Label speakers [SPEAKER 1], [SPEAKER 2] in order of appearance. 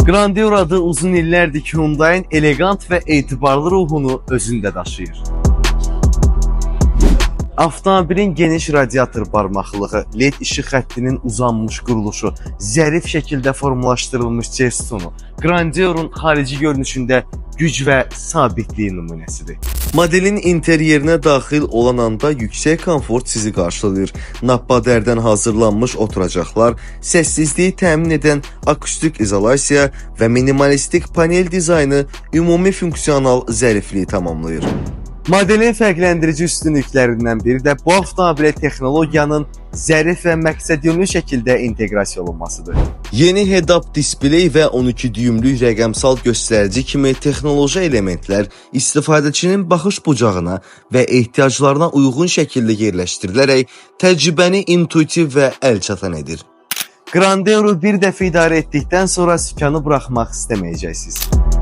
[SPEAKER 1] Grandeur adı uzun illərdir ki, Hyundai'nin elegant və etibarlı ruhunu özündə daşıyır. Avtomobilin geniş radiator barmaqlığı, LED işıq xəttinin uzanmış quruluşu, zərif şəkildə formalaşdırılmış C-stonu, Grandeur'un xarici görünüşündə güc və sabitliyi nümunəsidir. Modelin interyerinə daxil olan anda yüksək komfort sizi qarşılayır. Nappadərdən hazırlanmış oturacaqlar, səssizliyi təmin edən akustik izolasiya və minimalistik panel dizaynı ümumi funksional zərifliyi tamamlayır. Modelin fərqləndirici üstünlüklərindən biri də bu avtomobilə texnologiyanın zərif və məqsədyönlü şəkildə inteqrasiya olunmasıdır. Yeni head-up displey və 12 düymlük rəqəmsal göstərici kimi texnoloji elementlər istifadəçinin baxış bucağına və ehtiyaclarına uyğun şəkildə yerləşdirilərək təcrübəni intuitiv və əlçatan edir. Grandeur'u bir dəfə idarə etdikdən sonra sükanı buraxmaq istəməyəcəksiniz.